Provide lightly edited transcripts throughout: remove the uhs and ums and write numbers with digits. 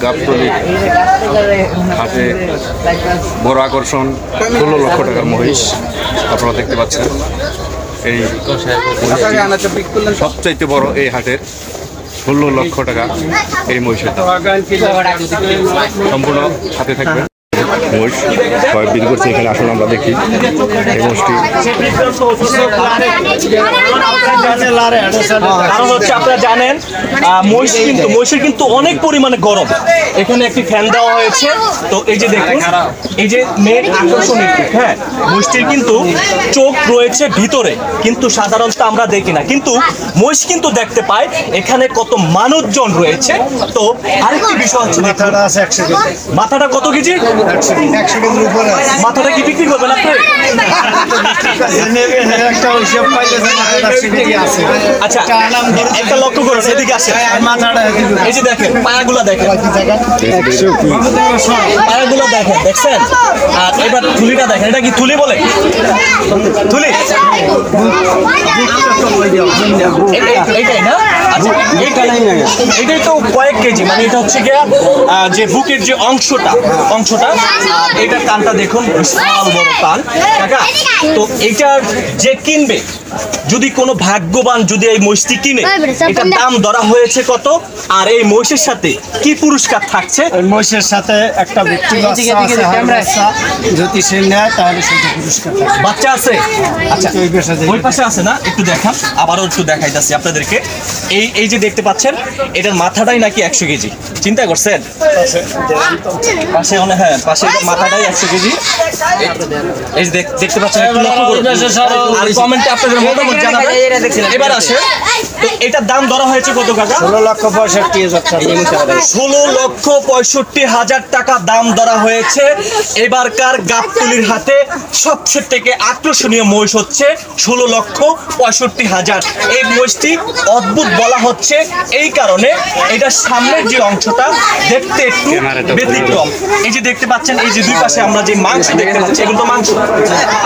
গাবতলী হাটে বড় আকর্ষণ 16 লক্ষ টাকার মহিষ আপনারা দেখতে পাচ্ছেন। এই সবচাইতে বড় এই হাটের 16 লক্ষ টাকা এই মহিষের দাম। সম্পূর্ণ হাতে থাকবে মহিষ কয়েক বিল করছে এখানে আসলে আমরা দেখি এই মহিষটি। কারণ হচ্ছে আপনারা জানেন মহিষের কিন্তু অনেক পরিমাণে গরম। এখানে একটি ফ্যান দেওয়া হয়েছে। তো এই যে দেখুন, এই যে মেন আকর্ষণ, হ্যাঁ, মহিষটির কিন্তু চোখ রয়েছে ভিতরে, কিন্তু সাধারণত আমরা দেখি না, কিন্তু মহিষ কিন্তু দেখতে পাই এখানে কত মানুষজন রয়েছে। তো আরেকটি বিষয় হচ্ছে মাথাটা কত কেজি? 100 কেজির উপরে। মাথাটা কি বিক্রি করবেন আপনি? আচ্ছা, একটা লক্ষ্য করুন, এদিকে আসে, এই যে দেখেন পায়াগুলা দেখেন, পায়াগুলা দেখেন, দেখছেন? আর এবার থুলিটা দেখেন, এটা কি থুলি বলে? থুলি এইটাই না? আচ্ছা, এটাই তো কয়েক কেজি, মানে এটা হচ্ছে গিয়া যে বুকের যে অংশটা এটার কানটা দেখুন, বিশাল বড় কান কাকা। তো এটার যে কিনবে, যদি কোনো ভাগ্যবান যদি এই মহিষটি কিনে, এটার দাম ধরা হয়েছে কত? আর এই মহিষের সাথে কি পুরস্কার থাকছে? মহিষের সাথে একটা বাচ্চা যদি সে নেয় তাহলে সেটা পুরস্কার থাকবে। বাচ্চা আছে? আচ্ছা, ওই পাশে আছে না? একটু দেখান, আবারও একটু দেখাইতেছি আপনাদেরকে। এই যে দেখতে পাচ্ছেন, এটার মাথাটাই নাকি 100 কেজি। চিন্তা করছেন? পাশে অনেক, হ্যাঁ, পাশে মাথাটাই 100 কেজি। এই যে দেখতে পাচ্ছেন, একটু লক্ষ্য করুন আর কমেন্টে আপনাদের মতামত জানাবেন। এবার আসে, তো এটার দাম ধরা হয়েছে কত কাকা? 16,65,000 টাকা দাম ধরা হয়েছে। এবারকার গাবতলীর হাতে সবচেয়ে থেকে আকর্ষণীয় মহিষ হচ্ছে 16,65,000। এই মহিষটি অদ্ভুত বলা হচ্ছে এই কারণে, এটার সামনের যে অংশটা দেখতে একটু ব্যতিক্রম। এই যে দেখতে পাচ্ছেন, এই যে দুই পাশে আমরা যে মাংস দেখতে পাচ্ছি, এগুলো তো মাংস।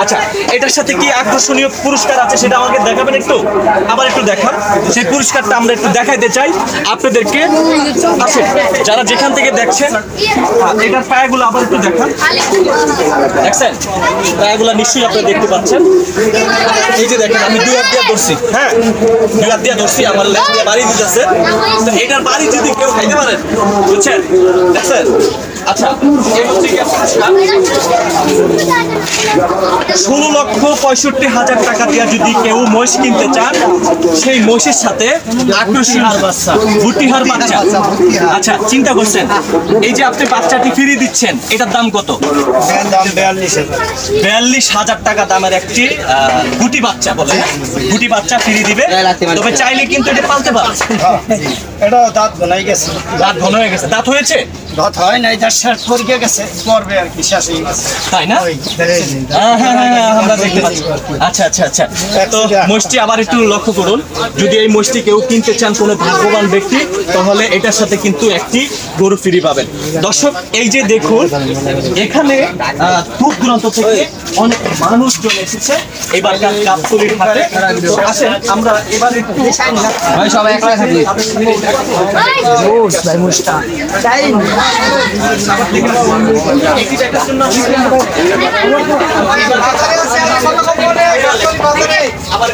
আচ্ছা, এটার সাথে কি আকর্ষণীয় পুরস্কার আছে সেটা আমাকে দেখাবেন একটু, আবার একটু দেখান। সেই পুরস্কারটা আমরা একটু দেখাইতে চাই আপনাদেরকে। আসেন, যারা যেখান থেকে দেখছেন, এটার পায়াগুলো আবার একটু দেখান। দেখছেন পায়াগুলো? নিশ্চয়ই আপনারা দেখতে পাচ্ছেন। এই যে দেখেন, আমি 2 হাত দিয়ে ধরছি, হ্যাঁ, 2 হাত দিয়ে ধরছি, আমার লেজ দিয়ে বাড়ি দিতেছে। তো এটার বাড়ি যদি কেউ খাইতে পারেন, বুঝছেন? দেখছেন? আচ্ছা, এই হচ্ছে কি 16,65,000 টাকা দিয়ে যদি কেউ মহিষ কিনতে চান, সেই মহিষের সাথে ভুটিহার বাচ্চা। আচ্ছা, চিন্তা করছেন, এই যে আপনি বাচ্চাটি ফিরিয়ে দিচ্ছেন, এটার দাম কত? 42,000 টাকা দামের একটি গুটি বাচ্চা, বলে গুটি বাচ্চা ফিরিয়ে দিবে। তবে চাইলে কিন্তু এটা পালতে পারে। এটা দাঁত ঘনাই গেছে। দাঁত ঘন হয়ে গেছে? দাঁত হয়েছে? দাঁত হয় নাই, তার শেষ পরীক্ষা গেছে, পড়বে আর কি, শেষ হয়ে গেছে, তাই না? আমরা দেখতে পাচ্ছি। আচ্ছা আচ্ছা আচ্ছা, তো মহিষটি আবার একটু লক্ষ্য করুন। যদি এই মহিষটি কেউ কিনতে চান, কোনো ভাগ্যবান ব্যক্তি, তাহলে এটার সাথে কিন্তু একটি গরু ফ্রি পাবেন। দর্শক, এই যে দেখুন, এখানে দূর দূরান্ত থেকে অনেক মানুষজন এসেছে এবার গাবতলীর হাটে। আসেন, আমরা এবার একটু সবাই একলা থাকি। আবার